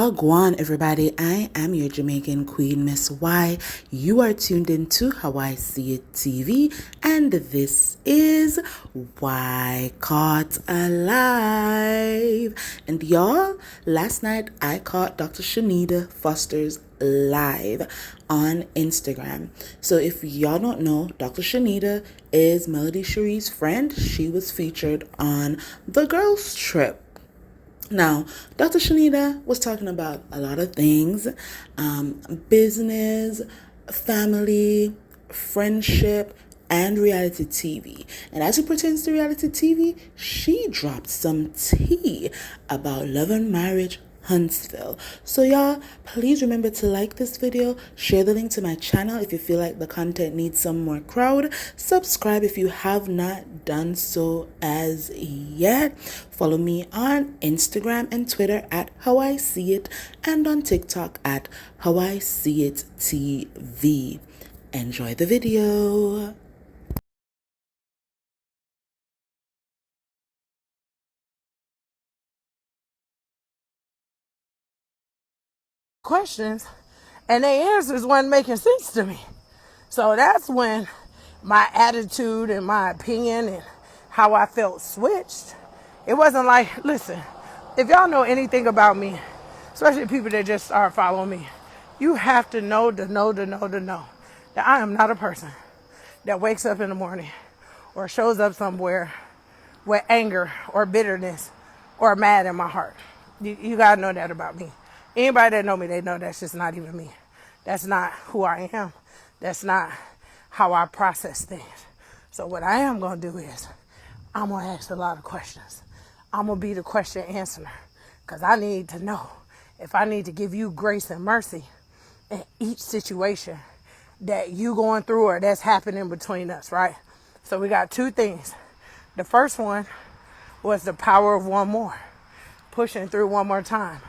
Wagwan, everybody. I am your Jamaican queen, Miss Y. You are tuned into How I See It TV, and this is Why Caught Alive. And y'all, last night I caught Dr. Chanita Foster's live on Instagram. So if y'all don't know, Dr. Chanita is Melody Cherie's friend. She was featured on the Girls Trip. Now, Dr. Chanita was talking about a lot of things, business, family, friendship, and reality TV. And as it pertains to reality TV, she dropped some tea about love and marriage Huntsville. So y'all, please remember to like this video, share the link to my channel if you feel like the content needs some more crowd, subscribe if you have not done so as yet, follow me on Instagram and Twitter at How I See It, and on TikTok at How I See It TV. Enjoy the video. Questions and their answers wasn't making sense to me. So that's when my attitude and my opinion and how I felt switched. It wasn't like, listen, if y'all know anything about me, especially people that just start following me, you have to know that I am not a person that wakes up in the morning or shows up somewhere with anger or bitterness or mad in my heart. You gotta know that about me. Anybody that know me, they know that's just not even me. That's not who I am. That's not how I process things. So what I am going to do is I'm going to ask a lot of questions. I'm going to be the question answerer because I need to know if I need to give you grace and mercy in each situation that you going through or that's happening between us, right? So we got two things. The first one was the power of one more, pushing through one more time.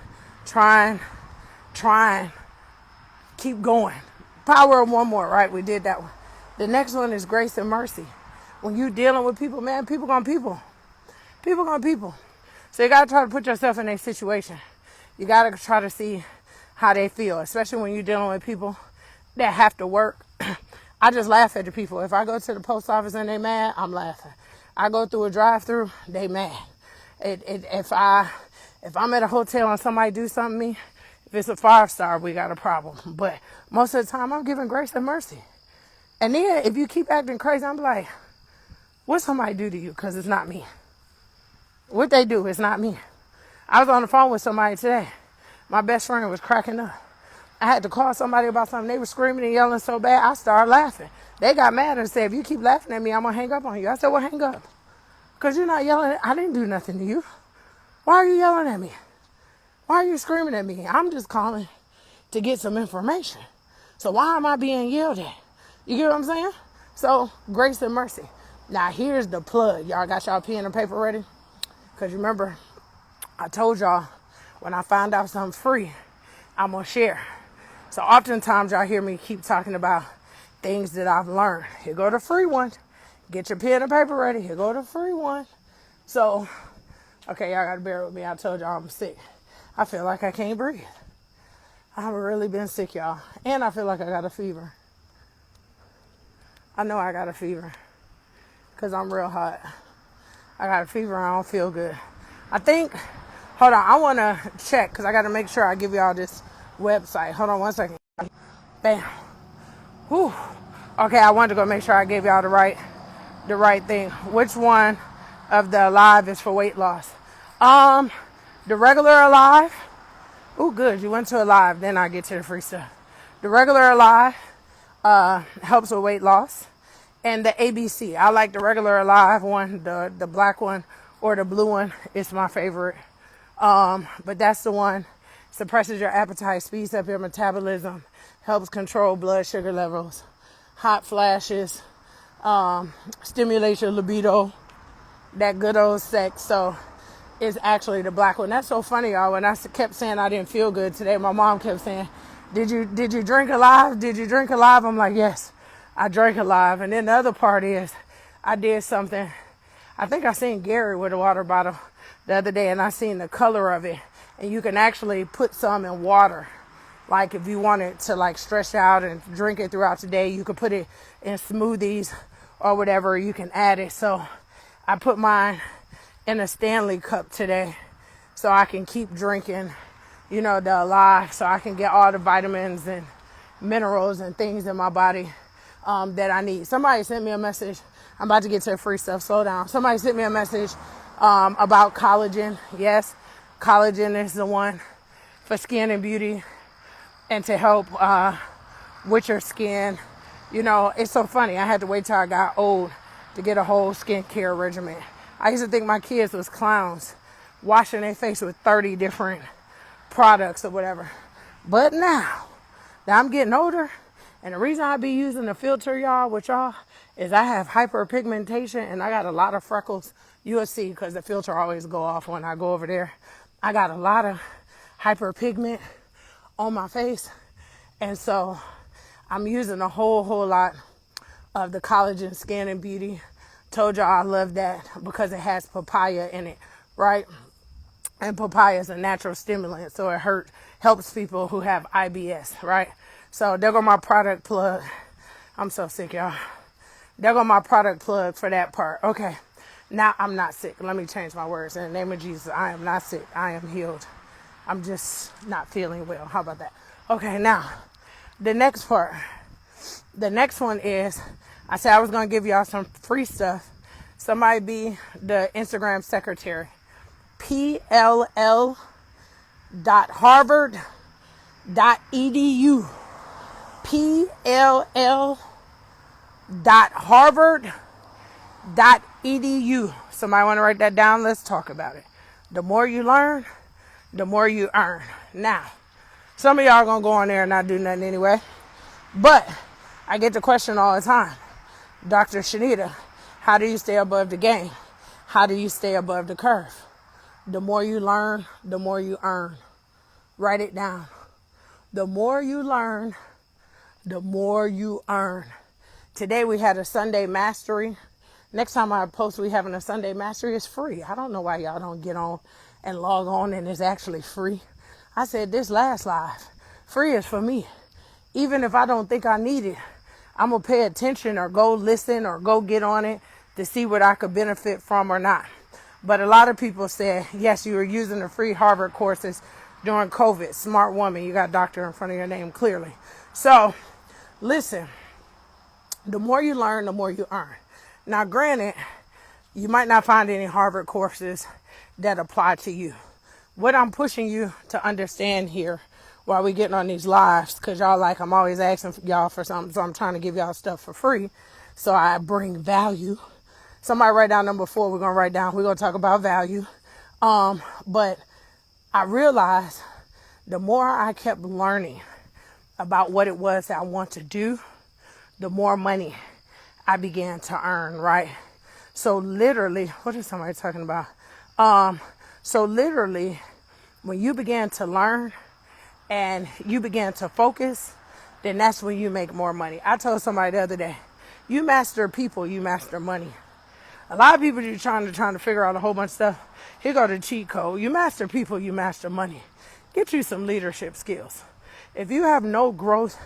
Trying, keep going. Power of one more, right? We did that one. The next one is grace and mercy. When you dealing with people, man, people gonna people. People gonna people. So you gotta try to put yourself in a situation. You gotta try to see how they feel, especially when you're dealing with people that have to work. I just laugh at the people. If I go to the post office and they mad, I'm laughing. I go through a drive-through, they mad. If I'm at a hotel and somebody do something to me, if it's a 5-star, we got a problem. But most of the time, I'm giving grace and mercy. And then if you keep acting crazy, I'm like, what somebody do to you? Because it's not me. What they do is not me. I was on the phone with somebody today. My best friend was cracking up. I had to call somebody about something. They were screaming and yelling so bad, I started laughing. They got mad and said, if you keep laughing at me, I'm going to hang up on you. I said, well, hang up. Because you're not yelling. I didn't do nothing to you. Why are you yelling at me? Why are you screaming at me? I'm just calling to get some information. So why am I being yelled at? You get what I'm saying? So grace and mercy. Now here's the plug. Y'all got y'all pen and paper ready? Because you remember, I told y'all when I find out something free, I'm going to share. So oftentimes y'all hear me keep talking about things that I've learned. Here go the free one. Get your pen and paper ready. Here go the free one. So, okay, y'all got to bear with me. I told y'all I'm sick. I feel like I can't breathe. I've really been sick, y'all. And I feel like I got a fever. I know I got a fever because I'm real hot. I got a fever. I don't feel good. I think, hold on. I want to check because I got to make sure I give y'all this website. Hold on one second. Bam. Whew. Okay, I wanted to go make sure I gave y'all the right thing. Which one of the Alive is for weight loss? The regular Alive. Oh, good. You went to Alive. Then I get to the free stuff. The regular Alive helps with weight loss. And the ABC. I like the regular Alive one, the black one or the blue one. It's my favorite. But that's the one. Suppresses your appetite, speeds up your metabolism, helps control blood sugar levels, hot flashes, stimulates your libido, that good old sex. So it's actually the black one. That's so funny, y'all. When I kept saying I didn't feel good today, my mom kept saying, did you drink Alive? Did you drink Alive? I'm like, yes, I drank Alive. And then the other part is I did something. I think I seen Gary with a water bottle the other day and I seen the color of it. And you can actually put some in water. Like if you wanted to like stretch out and drink it throughout the day, you could put it in smoothies or whatever. You can add it. So I put mine in a Stanley cup today so I can keep drinking, the Alive, so I can get all the vitamins and minerals and things in my body that I need. Somebody sent me a message. I'm about to get to the free stuff. Slow down. Somebody sent me a message about collagen. Yes, collagen is the one for skin and beauty and to help with your skin. It's so funny. I had to wait till I got old to get a whole skincare regimen. I used to think my kids was clowns, washing their face with 30 different products or whatever. But now that I'm getting older, and the reason I be using the filter, y'all, with y'all, is I have hyperpigmentation and I got a lot of freckles. You'll see, because the filter always go off when I go over there. I got a lot of hyperpigment on my face, and so I'm using a whole lot of the collagen skin and beauty. Told y'all I love that because it has papaya in it, right? And papaya is a natural stimulant, so it helps people who have IBS, right? So there go my product plug. I'm so sick, y'all. There go my product plug for that part. Okay, now I'm not sick. Let me change my words. In the name of Jesus, I am not sick. I am healed. I'm just not feeling well. How about that? Okay, now, the next part. The next one is, I said I was going to give y'all some free stuff. Somebody be the Instagram secretary. pll.harvard.edu. pll.harvard.edu. Somebody want to write that down? Let's talk about it. The more you learn, the more you earn. Now, some of y'all gonna go on there and not do nothing anyway. But I get the question all the time. Dr. Chanita, how do you stay above the game? How do you stay above the curve? The more you learn, the more you earn. Write it down. The more you learn, the more you earn. Today we had a Sunday mastery. Next time I post we having a Sunday mastery, it's free. I don't know why y'all don't get on and log on and it's actually free. I said this last live, free is for me. Even if I don't think I need it, I'm going to pay attention or go listen or go get on it to see what I could benefit from or not. But a lot of people said, yes, you were using the free Harvard courses during COVID. Smart woman, you got doctor in front of your name clearly. So listen, the more you learn, the more you earn. Now, granted, you might not find any Harvard courses that apply to you. What I'm pushing you to understand here while we getting on these lives, because y'all like I'm always asking y'all for something, so I'm trying to give y'all stuff for free, so I bring value. Somebody write down number 4. We're going to talk about value. But I realized the more I kept learning about what it was that I want to do, the more money I began to earn, right? So literally, what is somebody talking about? So literally, when you began to learn and you began to focus, then that's when you make more money. I told somebody the other day, you master people, you master money. A lot of people are trying to figure out a whole bunch of stuff. Here go the cheat code. You master people, you master money. Get you some leadership skills. If you have no growth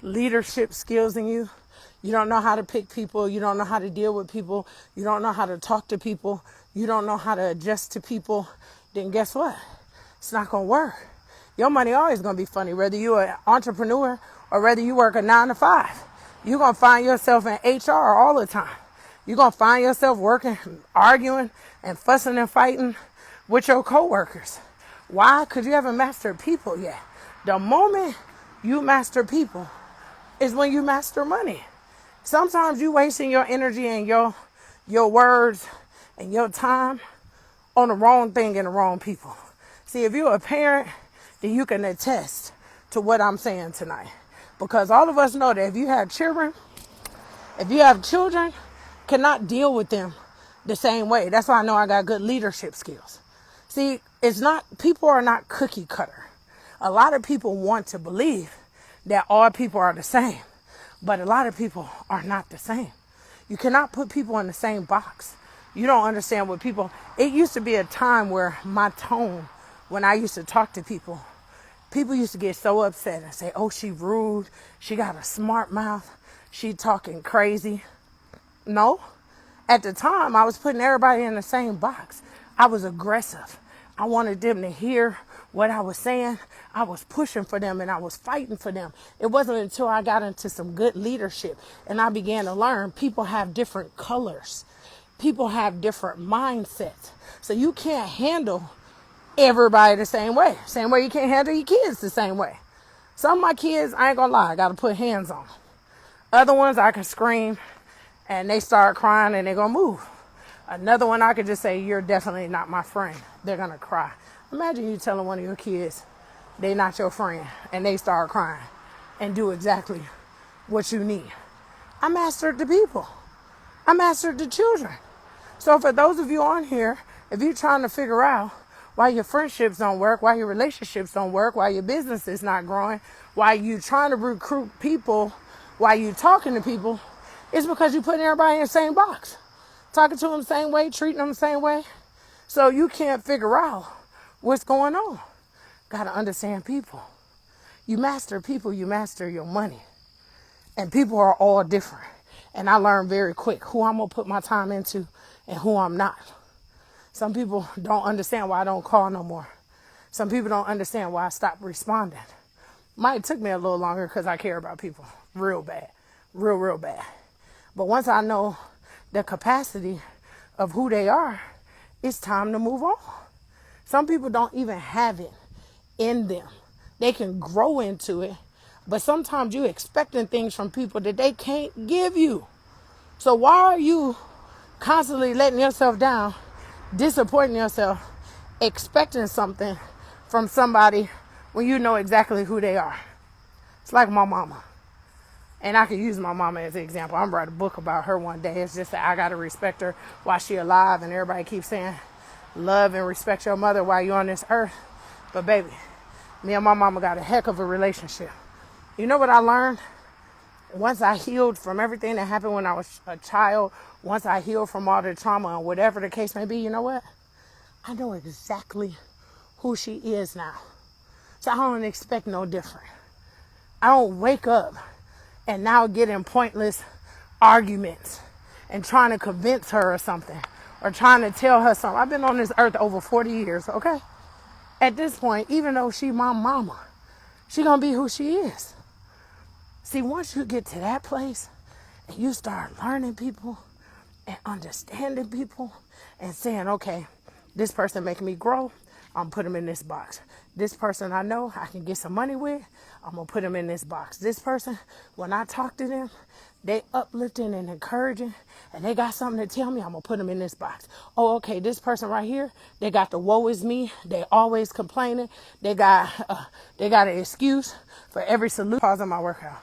leadership skills in you, you don't know how to pick people, you don't know how to deal with people, you don't know how to talk to people, you don't know how to adjust to people, then guess what? It's not going to work. Your money always going to be funny, whether you're an entrepreneur or whether you work a 9 to 5. You're going to find yourself in HR all the time. You're going to find yourself working, arguing, and fussing and fighting with your coworkers. Why? Because you haven't mastered people yet. The moment you master people is when you master money. Sometimes you wasting your energy and your words and your time on the wrong thing and the wrong people. See, if you're a parent, then you can attest to what I'm saying tonight. Because all of us know that if you have children, cannot deal with them the same way. That's why I know I got good leadership skills. See, people are not cookie cutter. A lot of people want to believe that all people are the same, but a lot of people are not the same. You cannot put people in the same box. You don't understand what people, it used to be a time where my tone when I used to talk to people, people used to get so upset and say, oh, she rude. She got a smart mouth. She talking crazy. No. At the time, I was putting everybody in the same box. I was aggressive. I wanted them to hear what I was saying. I was pushing for them and I was fighting for them. It wasn't until I got into some good leadership and I began to learn people have different colors. People have different mindsets. So you can't handle everybody the same way. Same way you can't handle your kids the same way. Some of my kids, I ain't gonna lie, I gotta put hands on. Other ones I can scream and they start crying and they're gonna move. Another one I could just say, you're definitely not my friend. They're gonna cry. Imagine you telling one of your kids they not your friend and they start crying and do exactly what you need. I mastered the people. I mastered the children. So for those of you on here, if you're trying to figure out why your friendships don't work, why your relationships don't work, why your business is not growing, why you trying to recruit people, why you talking to people, it's because you putting everybody in the same box. Talking to them the same way, treating them the same way. So you can't figure out what's going on. Got to understand people. You master people, you master your money. And people are all different. And I learned very quick who I'm going to put my time into and who I'm not. Some people don't understand why I don't call no more. Some people don't understand why I stopped responding. Might took me a little longer because I care about people real bad. Real bad. But once I know the capacity of who they are, it's time to move on. Some people don't even have it in them. They can grow into it, but sometimes you're expecting things from people that they can't give you. So why are you constantly letting yourself down, disappointing yourself, expecting something from somebody when you know exactly who they are? It's like my mama. And I could use my mama as an example. I'm writing a book about her one day. It's just that I got to respect her while she's alive. And everybody keeps saying, love and respect your mother while you're on this earth. But baby, me and my mama got a heck of a relationship. You know what I learned? Once I healed from everything that happened when I was a child, once I healed from all the trauma and whatever the case may be, you know what? I know exactly who she is now. So I don't expect no different. I don't wake up and now get in pointless arguments and trying to convince her or something or trying to tell her something. I've been on this earth over 40 years, okay? At this point, even though she my mama, she gonna be who she is. See, once you get to that place and you start learning people and understanding people and saying, okay, this person making me grow, I'm put them in this box. This person I know I can get some money with, I'm going to put them in this box. This person, when I talk to them, they uplifting and encouraging, and they got something to tell me, I'm going to put them in this box. Oh, okay, this person right here, they got the woe is me. They always complaining. They got an excuse for every solution. Pause on my workout.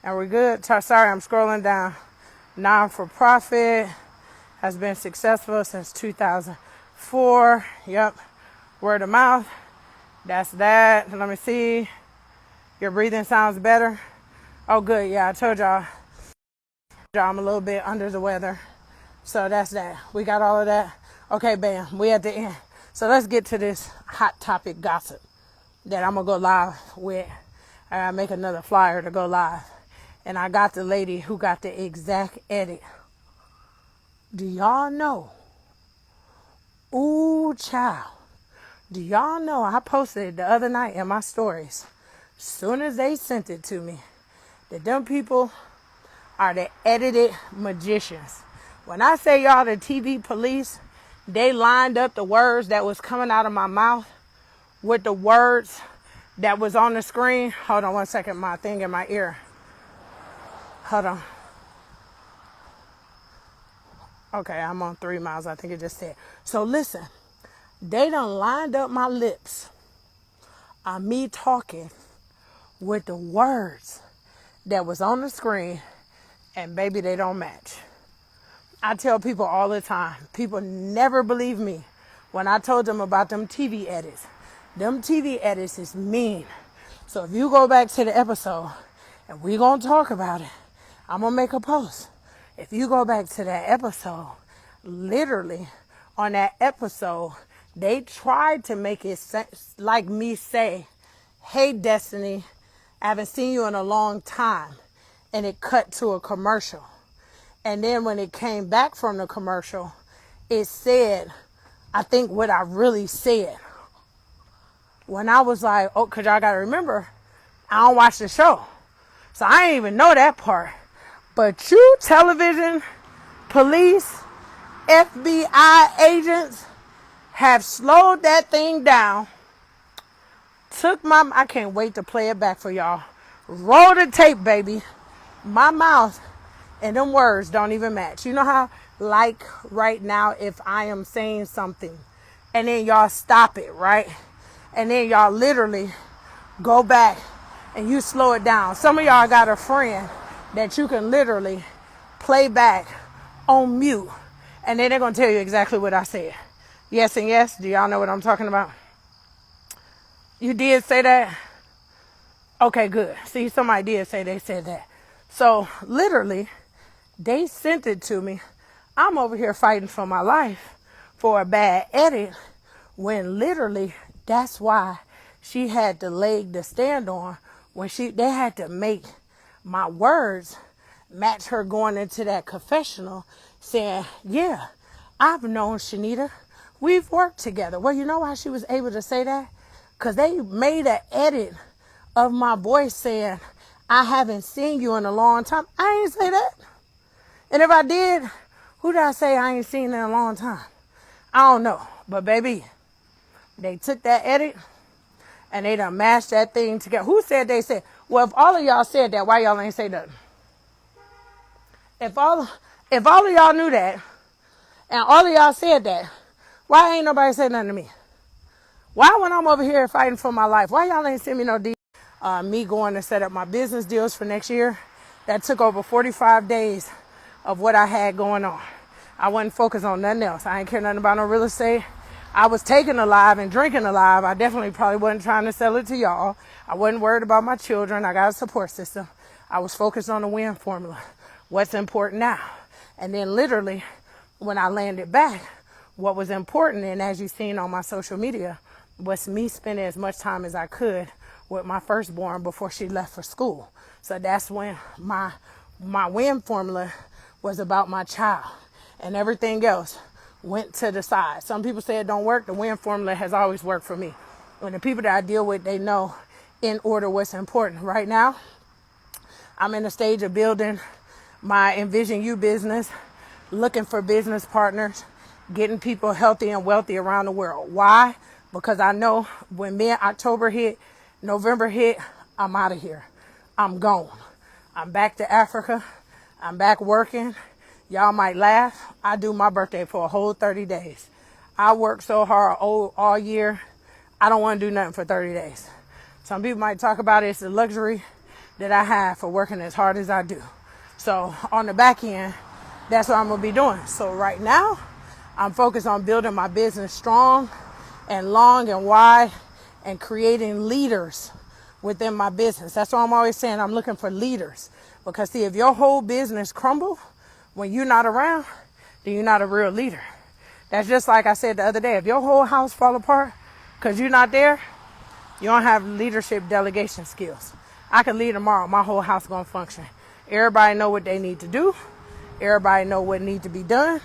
And we're good. Sorry, I'm scrolling down. Non-for-profit has been successful since 2004. Yep. Word of mouth. That's that. Let me see. Your breathing sounds better. Oh, good. Yeah, I told y'all I'm a little bit under the weather. So that's that. We got all of that. Okay, bam. We at the end. So let's get to this hot topic gossip that I'm going to go live with. I gotta make another flyer to go live. And I got the lady who got the exact edit. Do y'all know? Ooh, child. Do y'all know I posted it the other night in my stories? Soon as they sent it to me, that them people are the edited magicians. When I say y'all the TV police, they lined up the words that was coming out of my mouth with the words that was on the screen. Hold on one second, my thing in my ear. Hold on. Okay, I'm on 3 miles, I think it just said. So listen, they done lined up my lips on me talking with the words that was on the screen, and baby, they don't match. I tell people all the time, people never believe me when I told them about them TV edits. Them TV edits is mean. So if you go back to the episode, and we gonna talk about it, I'm gonna make a post. If you go back to that episode, literally on that episode, They tried to make it like me say, hey, Destiny, I haven't seen you in a long time. And it cut to a commercial. And then when it came back from the commercial, it said, I think what I really said. When I was like, oh, because y'all got to remember, I don't watch the show. So I didn't even know that part. But you television, police, FBI agents have slowed that thing down. I can't wait to play it back for y'all. Roll the tape, baby. My mouth and them words don't even match. You know how, like right now, if I am saying something and then y'all stop it, right? And then y'all literally go back and you slow it down. Some of y'all got a friend that you can literally play back on mute and then they're going to tell you exactly what I said. Yes and yes. Do y'all know what I'm talking about? You did say that? Okay, good. See, somebody did say they said that. So literally, they sent it to me. I'm over here fighting for my life for a bad edit when literally that's why she had the leg to stand on when they had to make my words match her going into that confessional saying, yeah, I've known Chanita. We've worked together. Well, you know why she was able to say that? Because they made an edit of my voice saying, I haven't seen you in a long time. I ain't say that. And if I did, who did I say I ain't seen in a long time? I don't know. But baby, they took that edit and they done mashed that thing together. Who said they said? Well, if all of y'all said that, why y'all ain't say nothing? If all of y'all knew that and all of y'all said that, why ain't nobody say nothing to me? Why when I'm over here fighting for my life, why y'all ain't send me no deal? Me going to set up my business deals for next year, that took over 45 days of what I had going on. I wasn't focused on nothing else. I ain't care nothing about no real estate. I was taking alive and drinking alive. I definitely probably wasn't trying to sell it to y'all. I wasn't worried about my children. I got a support system. I was focused on the win formula. What's important now? And then literally, when I landed back, what was important, and as you've seen on my social media, was me spending as much time as I could with my firstborn before she left for school. So that's when my win formula was about my child, and everything else went to the side. Some people say it don't work. The win formula has always worked for me. When the people that I deal with, they know in order what's important. Right now, I'm in the stage of building my Envision You business, looking for business partners, getting people healthy and wealthy around the world. Why? Because I know when mid-October hit, November hit, I'm out of here. I'm gone. I'm back to Africa. I'm back working. Y'all might laugh. I do my birthday for a whole 30 days. I work so hard all year. I don't want to do nothing for 30 days. Some people might talk about it. It's the luxury that I have for working as hard as I do. So on the back end, that's what I'm going to be doing. So right now, I'm focused on building my business strong and long and wide and creating leaders within my business. That's why I'm always saying I'm looking for leaders. Because see, if your whole business crumble when you're not around, then you're not a real leader. That's just like I said the other day. If your whole house fall apart because you're not there, you don't have leadership delegation skills. I can lead tomorrow. My whole house going to function. Everybody know what they need to do. Everybody know what need to be done.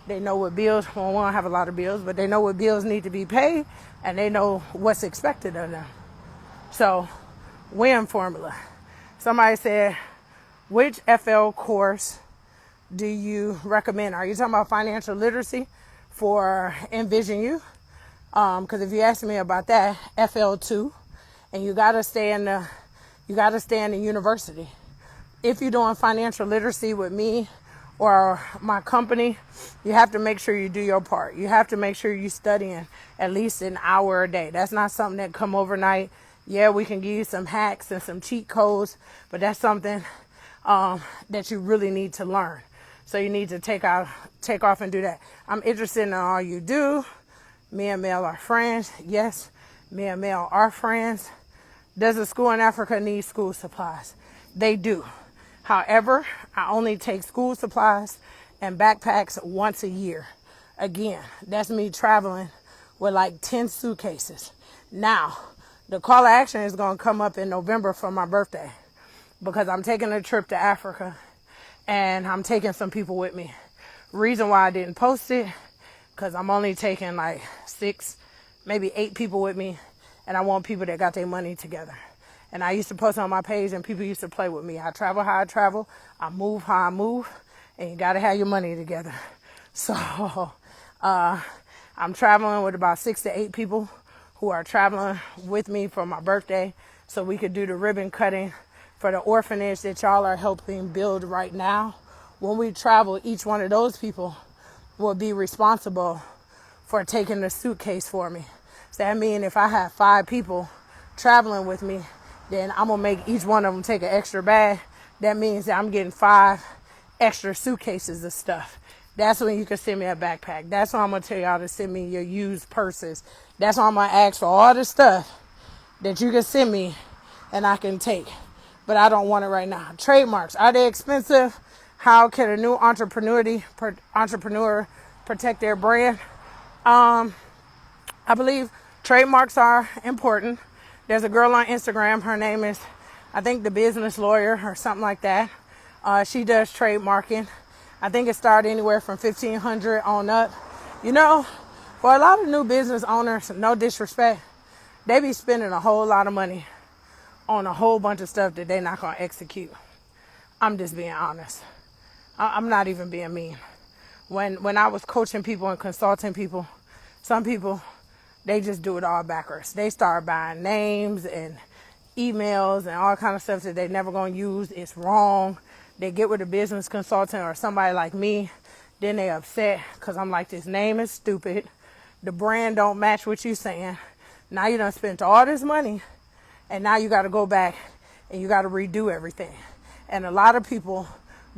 They know what bills, well, we don't have a lot of bills, but they know what bills need to be paid, and they know what's expected of them. So, win formula. Somebody said, which FL course do you recommend? Are you talking about financial literacy for Envision You? Because if you ask me about that, FL2, and you gotta stay in the university. If you're doing financial literacy with me or my company, you have to make sure you do your part. You have to make sure you're studying at least an hour a day. That's not something that come overnight. Yeah, we can give you some hacks and some cheat codes, but that's something that you really need to learn. So you need to take off and do that. I'm interested in all you do. Me and Mel are friends. Yes, me and Mel are friends. Does a school in Africa need school supplies? They do. However, I only take school supplies and backpacks once a year. Again, that's me traveling with like 10 suitcases. Now, the call to action is going to come up in November for my birthday because I'm taking a trip to Africa and I'm taking some people with me. Reason why I didn't post it, because I'm only taking like 6, maybe 8 people with me, and I want people that got their money together. And I used to post on my page and people used to play with me. I travel how I travel, I move how I move, and you gotta have your money together. So I'm traveling with about 6 to 8 people who are traveling with me for my birthday so we could do the ribbon cutting for the orphanage that y'all are helping build right now. When we travel, each one of those people will be responsible for taking the suitcase for me. So that means if I have 5 people traveling with me, then I'm going to make each one of them take an extra bag. That means that I'm getting 5 extra suitcases of stuff. That's when you can send me a backpack. That's when I'm going to tell y'all to send me your used purses. That's when I'm going to ask for all the stuff that you can send me and I can take. But I don't want it right now. Trademarks, are they expensive? How can a new entrepreneur protect their brand? I believe trademarks are important. There's a girl on Instagram. Her name is, I think, the business lawyer or something like that. She does trademarking. I think it started anywhere from $1,500 on up. You know, for a lot of new business owners, no disrespect, they be spending a whole lot of money on a whole bunch of stuff that they're not going to execute. I'm just being honest. I'm not even being mean. When I was coaching people and consulting people, some people, they just do it all backwards. They start buying names and emails and all kind of stuff that they never going to use. It's wrong. They get with a business consultant or somebody like me. Then they upset because I'm like, this name is stupid. The brand don't match what you're saying. Now you done spent all this money and now you got to go back and you got to redo everything. And a lot of people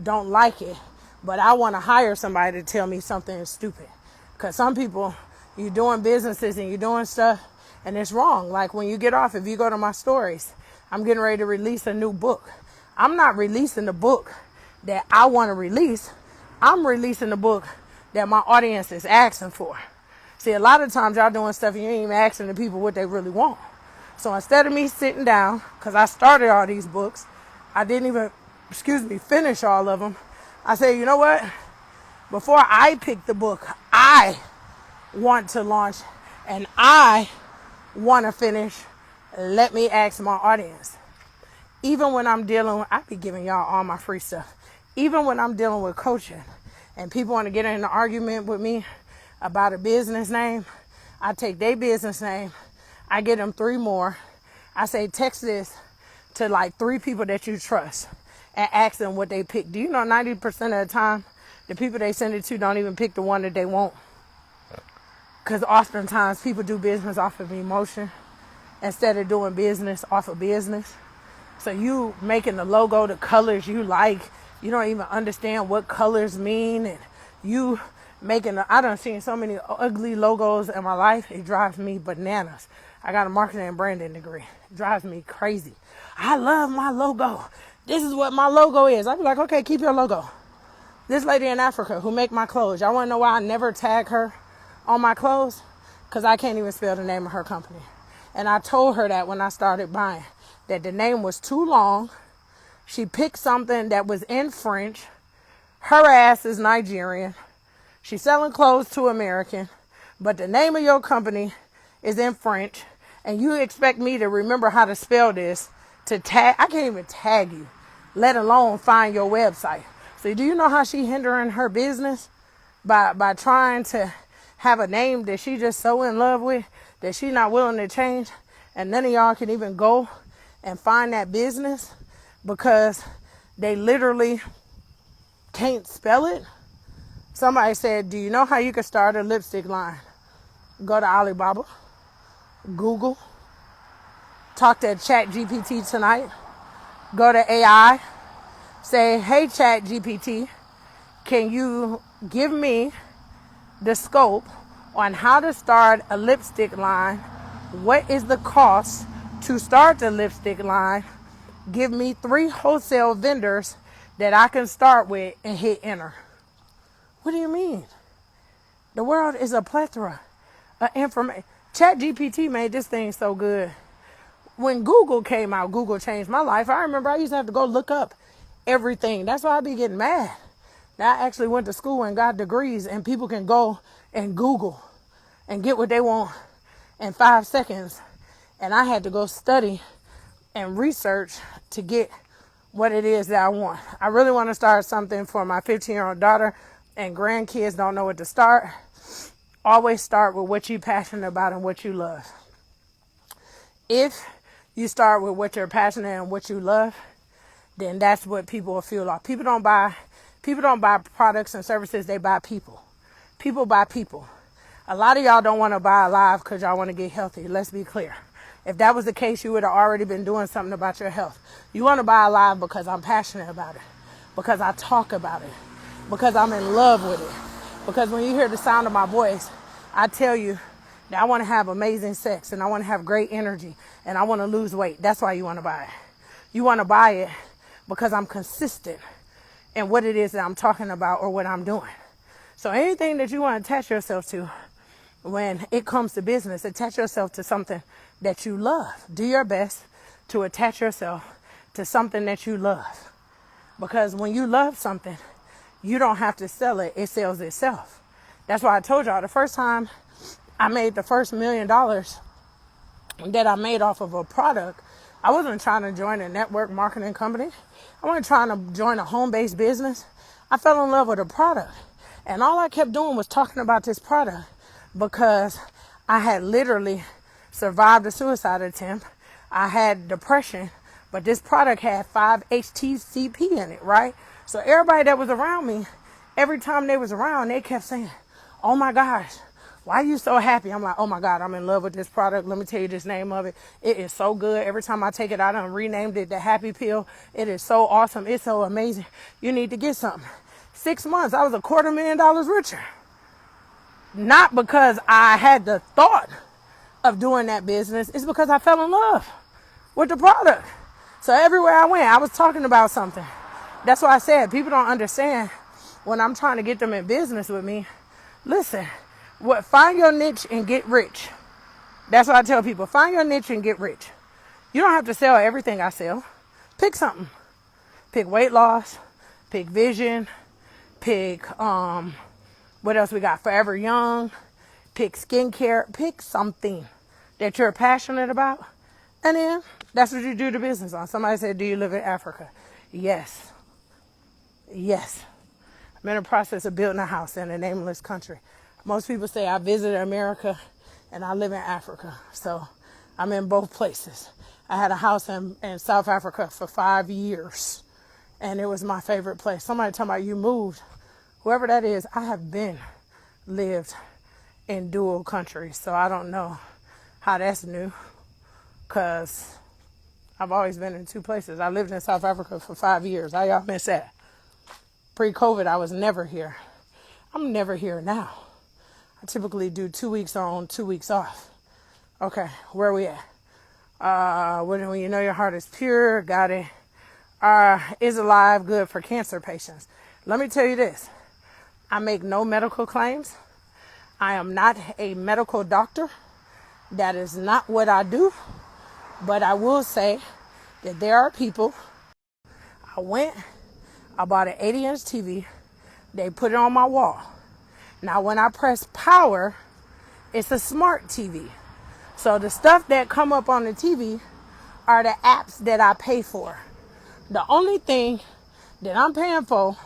don't like it, but I want to hire somebody to tell me something is stupid. Because some people, you're doing businesses and you're doing stuff and it's wrong. Like when you get off, if you go to my stories, I'm getting ready to release a new book. I'm not releasing the book that I want to release. I'm releasing the book that my audience is asking for. See, a lot of times y'all doing stuff and you ain't even asking the people what they really want. So instead of me sitting down, because I started all these books, I didn't even, finish all of them. I said, you know what? Before I pick the book I want to launch and I want to finish, let me ask my audience. Even when I'm dealing with, I be giving y'all all my free stuff. Even when I'm dealing with coaching and people want to get in an argument with me about a business name, I take their business name, I get them 3 more. I say, text this to like 3 people that you trust and ask them what they pick. Do you know 90% of the time, the people they send it to don't even pick the one that they want? Because oftentimes people do business off of emotion instead of doing business off of business. So you making the logo, the colors you like, you don't even understand what colors mean. And you making, I done seen so many ugly logos in my life. It drives me bananas. I got a marketing and branding degree. It drives me crazy. I love my logo. This is what my logo is. I'd be like, okay, keep your logo. This lady in Africa who make my clothes, y'all want to know why I never tag her on my clothes? Because I can't even spell the name of her company. And I told her that when I started buying, that the name was too long. She picked something that was in French. Her ass is Nigerian. She's selling clothes to American. But the name of your company is in French. And you expect me to remember how to spell this to tag? I can't even tag you, let alone find your website. So do you know how she hindering her business? By trying to have a name that she just so in love with that she not willing to change. And none of y'all can even go and find that business because they literally can't spell it. Somebody said, do you know how you can start a lipstick line? Go to Alibaba, Google, talk to Chat GPT tonight, go to AI, say, hey Chat GPT, can you give me the scope on how to start a lipstick line? What is the cost to start the lipstick line? Give me 3 wholesale vendors that I can start with and hit enter. What do you mean? The world is a plethora information. Chat GPT made this thing so good. When Google came out, Google changed my life. I remember I used to have to go look up everything. That's why I be getting mad. Now I actually went to school and got degrees, and people can go and Google and get what they want in 5 seconds. And I had to go study and research to get what it is that I want. I really want to start something for my 15-year-old daughter, and grandkids don't know what to start. Always start with what you're passionate about and what you love. If you start with what you're passionate and what you love, then that's what people will feel like. People don't buy products and services, they buy people. People buy people. A lot of y'all don't want to buy alive because y'all want to get healthy. Let's be clear. If that was the case, you would have already been doing something about your health. You want to buy alive because I'm passionate about it, because I talk about it, because I'm in love with it. Because when you hear the sound of my voice, I tell you that I want to have amazing sex, and I want to have great energy, and I want to lose weight. That's why you want to buy it. You want to buy it because I'm consistent in what it is that I'm talking about or what I'm doing. So anything that you want to attach yourself to, when it comes to business, attach yourself to something that you love. Do your best to attach yourself to something that you love. Because when you love something, you don't have to sell it. It sells itself. That's why I told y'all the first time I made the first $1 million that I made off of a product, I wasn't trying to join a network marketing company. I wasn't trying to join a home-based business. I fell in love with a product. And all I kept doing was talking about this product because I had literally survived a suicide attempt. I had depression, but this product had 5-HTCP in it, right? So everybody that was around me, every time they was around, they kept saying, oh my gosh, why are you so happy? I'm like, oh my God, I'm in love with this product. Let me tell you this name of it. It is so good. Every time I take it, I done renamed it the Happy Pill. It is so awesome. It's so amazing. You need to get something. 6 months, I was $250,000 richer. Not because I had the thought of doing that business. It's because I fell in love with the product. So everywhere I went, I was talking about something. That's why I said people don't understand when I'm trying to get them in business with me. Listen, find your niche and get rich. That's what I tell people. Find your niche and get rich. You don't have to sell everything I sell. Pick something. Pick weight loss. Pick vision. Pick, what else we got? Forever Young. Pick skincare. Pick something that you're passionate about. And then that's what you do the business on. Somebody said, do you live in Africa? Yes. Yes. I'm in the process of building a house in a nameless country. Most people say I visited America and I live in Africa. So I'm in both places. I had a house in South Africa for 5 years. And it was my favorite place. Somebody talking about you moved. Whoever that is, I have lived in dual countries. So I don't know how that's new. Because I've always been in 2 places. I lived in South Africa for 5 years. How y'all miss that? Pre-COVID, I was never here. I'm never here now. I typically do 2 weeks on, 2 weeks off. Okay, where are we at? When you know your heart is pure, got it. Is alive, good for cancer patients. Let me tell you this. I make no medical claims. I am not a medical doctor. That is not what I do. But I will say that there are people. I bought an 80-inch TV. They put it on my wall. Now, when I press power, it's a smart TV. So the stuff that come up on the TV are the apps that I pay for. The only thing that I'm paying for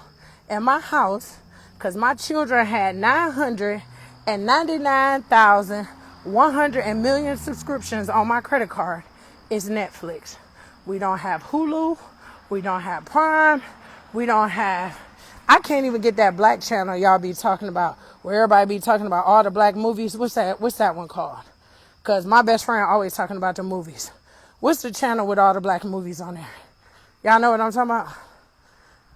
in my house, because my children had 999,100 subscriptions on my credit card, is Netflix. We don't have Hulu. We don't have Prime. We don't have... I can't even get that black channel y'all be talking about, where everybody be talking about all the black movies. What's that one called? Because my best friend always talking about the movies. What's the channel with all the black movies on there? Y'all know what I'm talking about?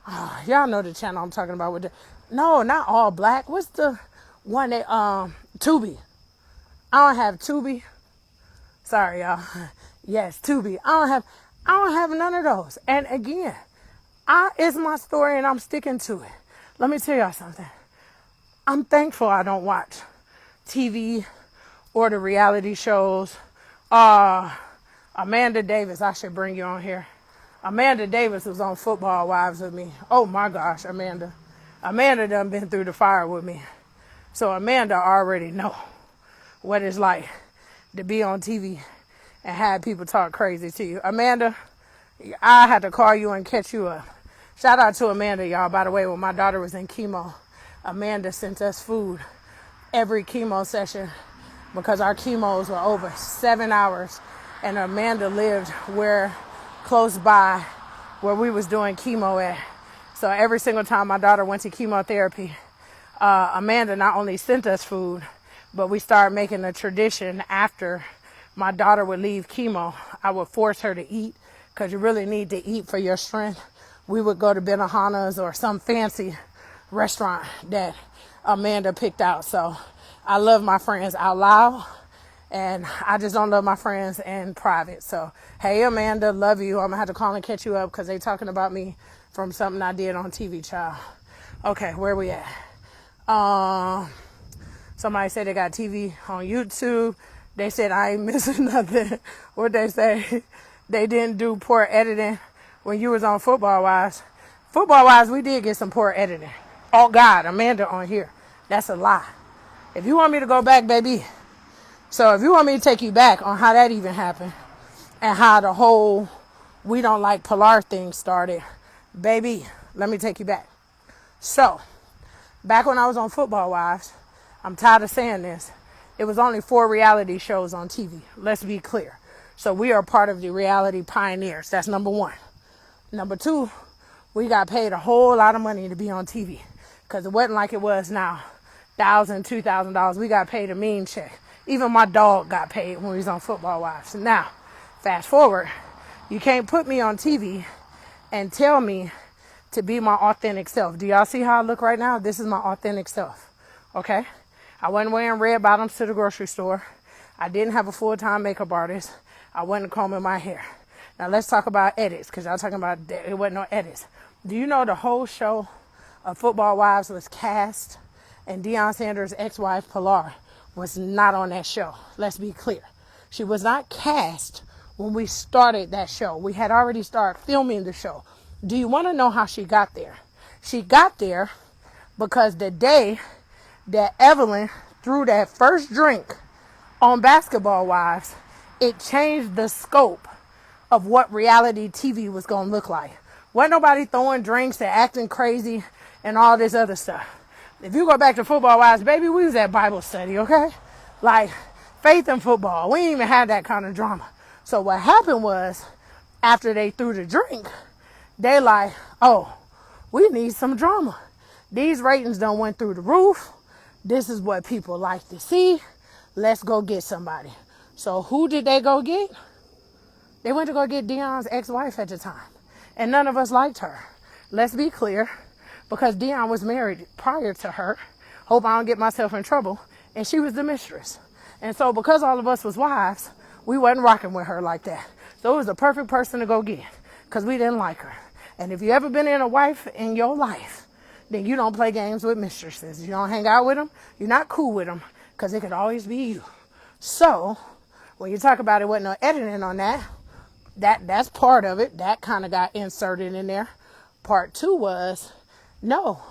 Oh, y'all know the channel I'm talking about. No, not all black. What's the one that, Tubi. I don't have Tubi. Sorry, y'all. Yes, Tubi. I don't have none of those. And again, it's my story and I'm sticking to it. Let me tell y'all something. I'm thankful I don't watch TV or the reality shows. Amanda Davis, I should bring you on here. Amanda Davis was on Football Wives with me. Oh my gosh, Amanda. Amanda done been through the fire with me. So Amanda already know what it's like to be on TV and have people talk crazy to you. Amanda, I had to call you and catch you up. Shout out to Amanda, y'all. By the way, when my daughter was in chemo, Amanda sent us food every chemo session because our chemos were over 7 hours, and Amanda lived close by where we was doing chemo at. So every single time my daughter went to chemotherapy, Amanda not only sent us food, but we started making a tradition. After my daughter would leave chemo, I would force her to eat because you really need to eat for your strength. We would go to Benihana's or some fancy restaurant that Amanda picked out. So I love my friends out loud, and I just don't love my friends in private. So, hey, Amanda, love you. I'm going to have to call and catch you up because they talking about me from something I did on TV, child. Okay, where we at? Somebody said they got TV on YouTube. They said I ain't missing nothing. What they say? They didn't do poor editing when you was on Football Wives. Football Wives, we did get some poor editing. Oh, God, Amanda on here. That's a lie. If you want me to go back, baby. So if you want me to take you back on how that even happened and how the whole we don't like Pilar thing started, baby, let me take you back. So, back when I was on Football Wives, I'm tired of saying this, it was only 4 reality shows on TV. Let's be clear. So we are part of the reality pioneers. That's number 1. Number 2, we got paid a whole lot of money to be on TV because it wasn't like it was now. $1,000, $2,000. We got paid a mean check. Even my dog got paid when we was on Football Wives. Now, fast forward, you can't put me on TV and tell me to be my authentic self. Do y'all see how I look right now? This is my authentic self. Okay? I wasn't wearing red bottoms to the grocery store. I didn't have a full-time makeup artist. I wasn't combing my hair. Now let's talk about edits, because y'all talking about it wasn't no edits. Do you know the whole show of Football Wives was cast, and Deion Sanders' ex-wife Pilar was not on that show? Let's be clear. She was not cast when we started that show. We had already started filming the show. Do you want to know how she got there? She got there because the day that Evelyn threw that first drink on Basketball Wives, it changed the scope of what reality TV was going to look like. Wasn't nobody throwing drinks and acting crazy and all this other stuff. If you go back to Football Wives, baby, we was at Bible study, okay? Like, faith in football. We didn't even have that kind of drama. So what happened was, after they threw the drink, they like, oh, we need some drama. These ratings done went through the roof. This is what people like to see. Let's go get somebody. So who did they go get? They went to go get Deion's ex-wife at the time. And none of us liked her. Let's be clear. Because Deion was married prior to her. Hope I don't get myself in trouble. And she was the mistress. And so because all of us was wives, we wasn't rocking with her like that. So it was the perfect person to go get. Because we didn't like her. And if you ever been in a wife in your life, then you don't play games with mistresses. You don't hang out with them. You're not cool with them. Because it could always be you. So when you talk about it wasn't no editing on that's part of it. That kind of got inserted in there. Part 2 was, no,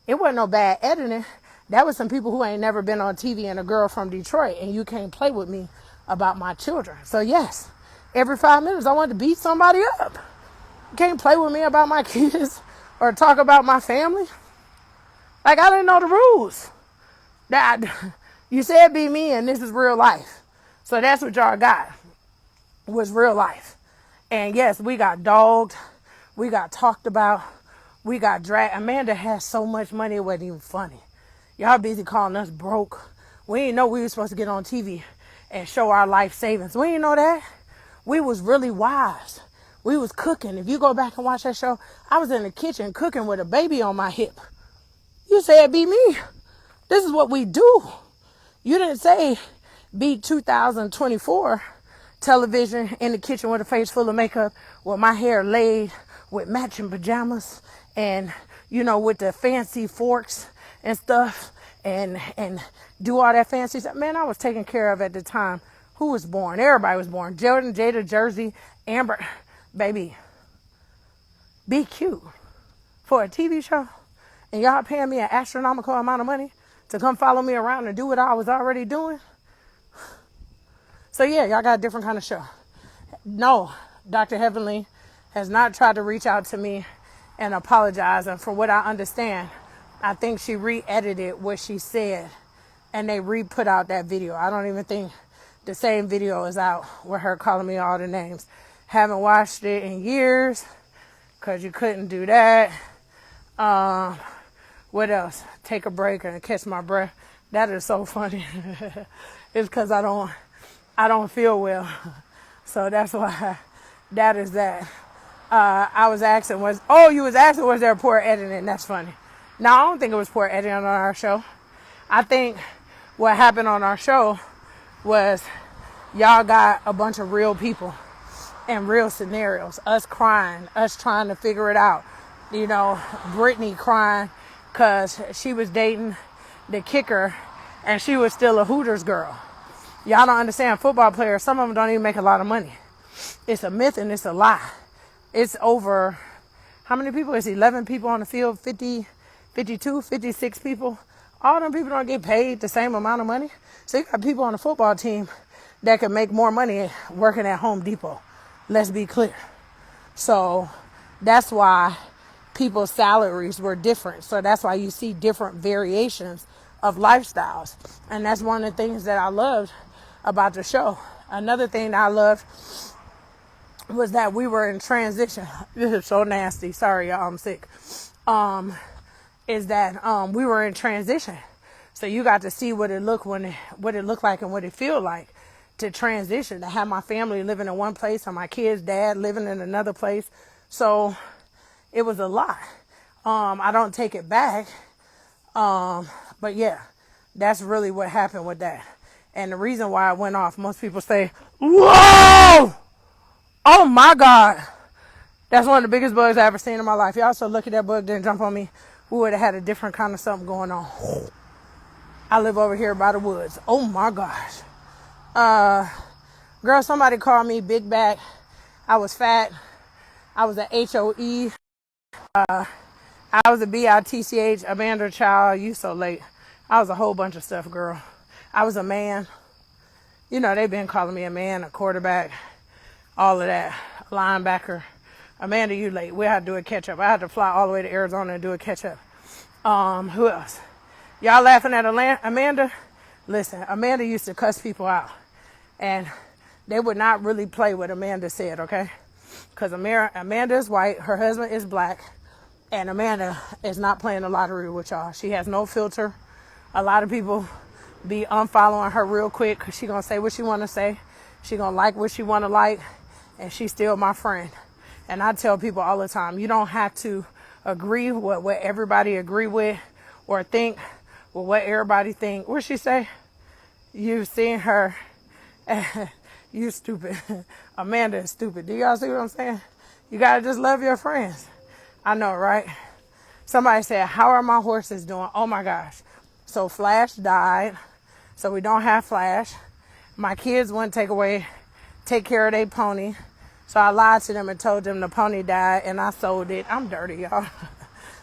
it wasn't no bad editing. That was some people who ain't never been on TV and a girl from Detroit, and you can't play with me about my children. So yes, every 5 minutes I wanted to beat somebody up. You can't play with me about my kids or talk about my family. Like, I didn't know the rules. You said be me, and this is real life. So that's what y'all got, was real life. And yes, we got dogged. We got talked about. We got dragged. Amanda has so much money, it wasn't even funny. Y'all busy calling us broke. We didn't know we were supposed to get on TV and show our life savings. We didn't know that. We was really wise. We was cooking. If you go back and watch that show, I was in the kitchen cooking with a baby on my hip. You said be me. This is what we do. You didn't say be 2024 television in the kitchen with a face full of makeup with my hair laid with matching pajamas and, with the fancy forks and stuff and do all that fancy stuff. Man, I was taken care of at the time. Who was born? Everybody was born. Jordan, Jada, Jersey, Amber. Baby, be cute for a TV show. And y'all paying me an astronomical amount of money to come follow me around and do what I was already doing. So yeah, y'all got a different kind of show. No, Dr. Heavenly has not tried to reach out to me and apologize. And from what I understand, I think she re-edited what she said and they re-put out that video. I don't even think the same video is out with her calling me all the names. Haven't watched it in years because you couldn't do that. What else? Take a break and catch my breath. That is so funny. It's because I don't feel well. So that's why that is that. I was asking you was asking was there poor editing? That's funny. No, I don't think it was poor editing on our show. I think what happened on our show was y'all got a bunch of real people and real scenarios. Us crying, us trying to figure it out. You know, Brittany crying because she was dating the kicker and she was still a Hooters girl. Y'all don't understand, football players, some of them don't even make a lot of money. It's a myth and it's a lie. It's over, how many people? It's 11 people on the field, 50, 52, 56 people. All them people don't get paid the same amount of money. So you got people on the football team that can make more money working at Home Depot. Let's be clear. So that's why people's salaries were different. So that's why you see different variations of lifestyles. And that's one of the things that I loved about the show. Another thing that I loved was that we were in transition. This is so nasty. Sorry, y'all, I'm sick. Is that we were in transition. So you got to see what it looked like and what it feel like to transition, to have my family living in one place and my kid's dad living in another place. So it was a lot. I don't take it back. But yeah, that's really what happened with that. And the reason why I went off, most people say, whoa! Oh my God. That's one of the biggest bugs I ever seen in my life. Y'all so lucky that bug didn't jump on me. We would have had a different kind of something going on. I live over here by the woods. Oh my gosh. Girl, somebody called me big back. I was fat. I was a HOE. I was a BITCH, Amanda child. You so late. I was a whole bunch of stuff, girl. I was a man. You know, they've been calling me a man, a quarterback, all of that, a linebacker. Amanda, you late. We had to do a catch-up. I had to fly all the way to Arizona and do a catch-up. Who else? Y'all laughing at Amanda? Listen, Amanda used to cuss people out. And they would not really play what Amanda said, okay? Because Amanda is white, her husband is black, and Amanda is not playing the lottery with y'all. She has no filter. A lot of people be unfollowing her real quick because she going to say what she want to say. She going to like what she want to like, and she's still my friend. And I tell people all the time, you don't have to agree with what everybody agree with or think with what everybody think. What she say? You've seen her. You stupid. Amanda is stupid. Do y'all see what I'm saying? You got to just love your friends. I know, right? Somebody said, how are my horses doing? Oh my gosh. So Flash died. So we don't have Flash. My kids wouldn't take care of their pony. So I lied to them and told them the pony died and I sold it. I'm dirty, y'all.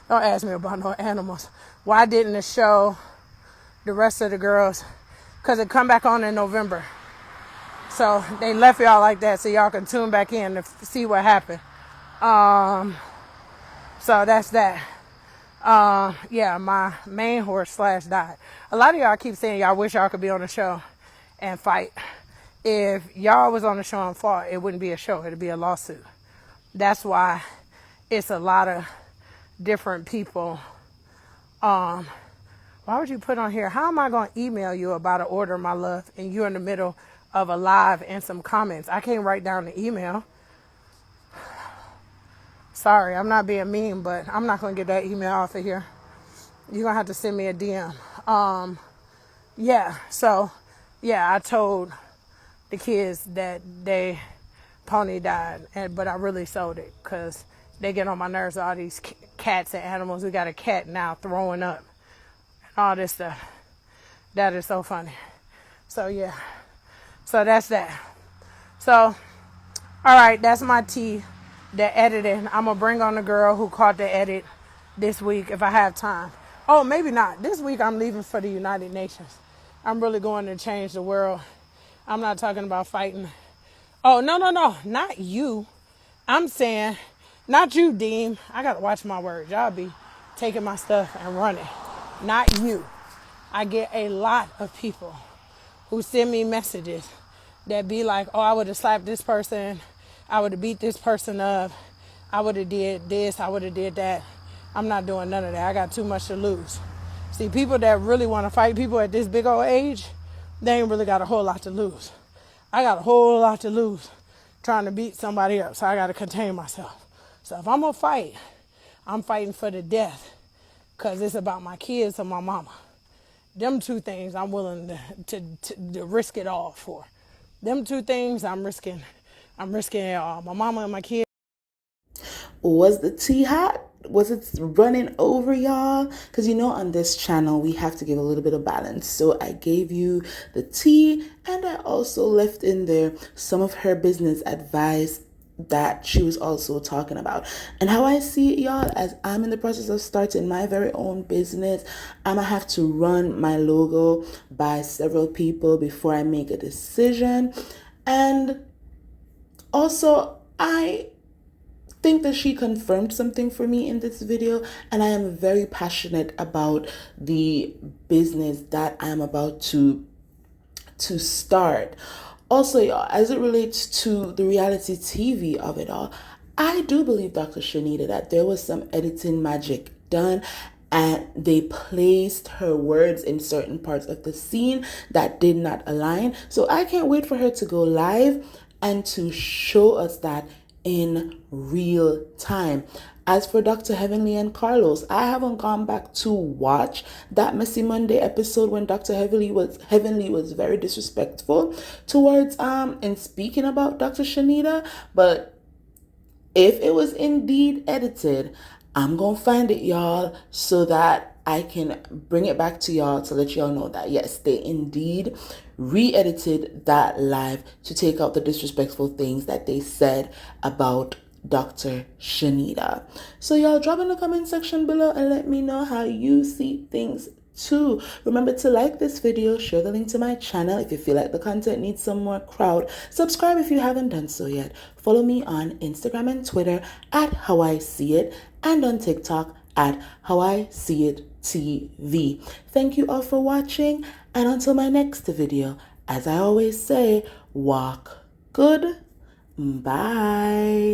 Don't ask me about no animals. Why didn't it show the rest of the girls? Because it come back on in November. So they left y'all like that so y'all can tune back in to see what happened. So that's that. Yeah, my main horse Flash died. A lot of y'all keep saying y'all wish y'all could be on the show and fight. If y'all was on the show and fought, it wouldn't be a show. It'd be a lawsuit. That's why it's a lot of different people. Why would you put on here, how am I going to email you about an order, my love, and you're in the middle of a live and some comments? I can't write down the email. Sorry, I'm not being mean, but I'm not going to get that email off of here. You're going to have to send me a DM. I told the kids that they pony died, but I really sold it because they get on my nerves, all these cats and animals. We got a cat now throwing up. all this stuff. That is so funny. So yeah. So that's that. So, all right, that's my tea. The editing. I'm going to bring on the girl who caught the edit this week if I have time. Oh, maybe not. This week I'm leaving for the United Nations. I'm really going to change the world. I'm not talking about fighting. Oh, no. Not you. I'm saying, not you, Dean. I got to watch my words. Y'all be taking my stuff and running. Not you. I get a lot of people who send me messages that be like, oh, I would have slapped this person. I would have beat this person up. I would have did this. I would have did that. I'm not doing none of that. I got too much to lose. See, people that really want to fight people at this big old age, they ain't really got a whole lot to lose. I got a whole lot to lose trying to beat somebody up, so I got to contain myself. So if I'm going to fight, I'm fighting for the death because it's about my kids and my mama. Them two things I'm willing to risk it all for. Them two things I'm risking it all. My mama and my kids. Was the tea hot? Was it running over, y'all? Because on this channel we have to give a little bit of balance. So I gave you the tea, and I also left in there some of her business advice that she was also talking about. And how I see it, y'all, as I'm in the process of starting my very own business, I'm gonna have to run my logo by several people before I make a decision. And also, I think that she confirmed something for me in this video, and I am very passionate about the business that I'm about to start. Also, y'all, as it relates to the reality TV of it all, I do believe, Dr. Chanita, that there was some editing magic done, and they placed her words in certain parts of the scene that did not align. So I can't wait for her to go live and to show us that in real time. As for Dr. Heavenly and Carlos, I haven't gone back to watch that Messy Monday episode when Dr. Heavenly was very disrespectful towards in speaking about Dr. Chanita. But if it was indeed edited, I'm gonna find it, y'all, so that I can bring it back to y'all to let y'all know that yes, they indeed re-edited that live to take out the disrespectful things that they said about Dr. Chanita. So y'all drop in the comment section below and let me know how you see things too. Remember to like this video, share the link to my channel if you feel like the content needs some more crowd. Subscribe if you haven't done so yet. Follow me on Instagram and Twitter at How I See It, and on TikTok at How I See It TV. Thank you all for watching, and until my next video, as I always say, walk good. Bye.